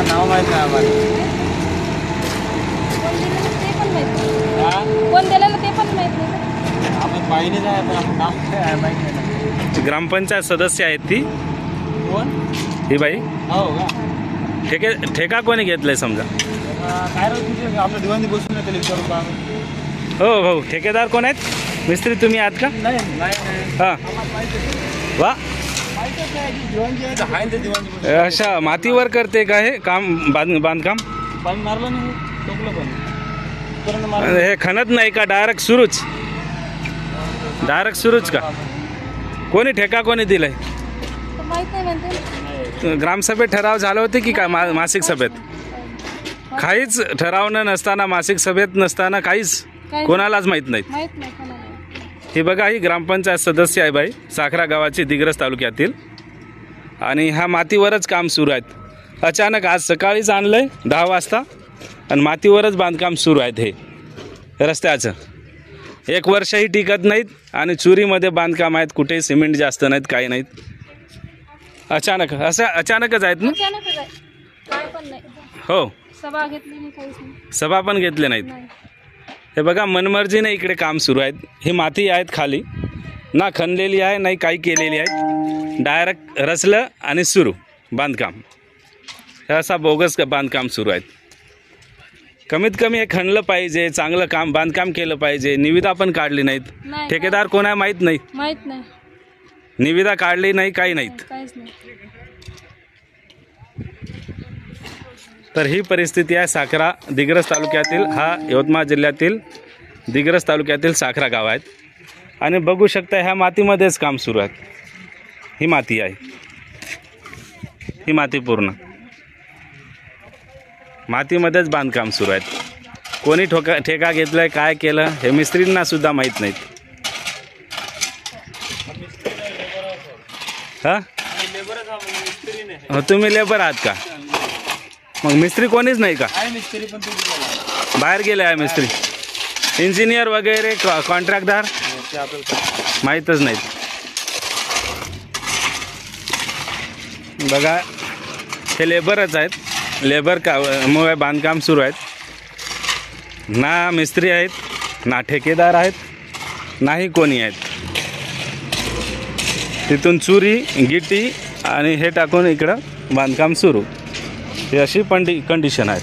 नाव माहित नाही आम्हाला. कोण दिलेलं ते पण माहित नाही. आपण पाहिलेच आहे पण आपण नाव काय आहे माहित नाही. ग्रामपंचायत सदस्य आहेत ती कोण ही बाई. हो का. ठेका कोणी घेतलाय समजा. काय राहू तुझे आपलं दिवाणी बसून नाही त्याला विचारून पहा. हो भाऊ ठेकेदार कोण आहेत. मिस्त्री तुम्ही आहात का. नाही नाही हां वा आहे ते दिवाणी अच्छा मातीवर करते का हे काम बांधकाम. पाणी मारलं नाही टोकलं पण करून मारलं. हे खणत नाही का डायरेक्ट सुरूच. डायरेक्ट सुरूच का. कोणी ठेका कोणी दिलाय. माहित नाही म्हणते. ग्रामसभेत ठराव झाले होते की काय मासिक सभेत. काहीच ठराव नसताना मासिक सभेत नसताना काहीच कोणालाच माहीत नाहीत. माहित नाही कोणाला. ही बघा ही ग्रामपंचायत सदस्य आहे बाई साखरा गावाची दिग्रस तालुक्यातील आणि ह्या मातीवरच काम सुरू आहेत. अचानक आज सकाळीच आणलंय 10 वाजता आणि मातीवरच बांधकाम सुरू आहेत. हे रस्त्याचं 1 वर्षही टिकत नाहीत आणि चुरीमध्ये बांधकाम आहेत. कुठेही सिमेंट जास्त नाहीत काही नाहीत. अचानक असं अचानकच आहेत ना. अचानकच आहे. काय पण नाही. हो सभा घेतली नाही काहीच नाही. सभा पण घेतले नाहीत. हे बघा मनमर्जीने इकडे काम सुरू आहेत. ही माती आहेत खाली ना खणलेली आहे नाही काही केलेली आहे. डायरेक्ट रचलं आणि सुरू बांधकाम. हे असा बोगस बांधकाम सुरू आहेत. कमीत कमी हे खणलं पाहिजे. चांगलं काम बांधकाम केलं पाहिजे. निविदा पण काढली नाहीत. ठेकेदार कोण आहे माहीत नाही. माहित नाही. निविदा काढली नाही काही नाहीत. काहीच नाही. तर ही परिस्थिती आहे साखरा दिग्रस तालुक्यातील. हा यवतमाळ जिल्ह्यातील दिग्रस तालुक्यातील साखरा गाव आहेत आणि बघू शकता ह्या मातीमध्येच काम सुरू आहे. ही माती आहे. ही माती पूर्ण मातीमध्येच बांधकाम सुरू आहेत. कोणी ठेका घेतलाय काय केलं हे मिस्त्रींना सुद्धा माहीत नाहीत. हां हो तुम्ही लेबर आहात का. मग मिस्त्री कोणीच नाही का. मिस्त्री पण बाहेर गेले आहे मिस्त्री. इंजिनियर वगैरे कॉन्ट्रॅक्टदार माहीतच नाहीत. बघा हे लेबरच आहेत. लेबर मुळे बांधकाम सुरू आहेत. ना मिस्त्री आहेत ना ठेकेदार आहेत नाही कोणी आहेत. तिथून चुरी गिट्टी आणि हे टाकून इकडं बांधकाम सुरू. ही अशी कंडिशन आहे.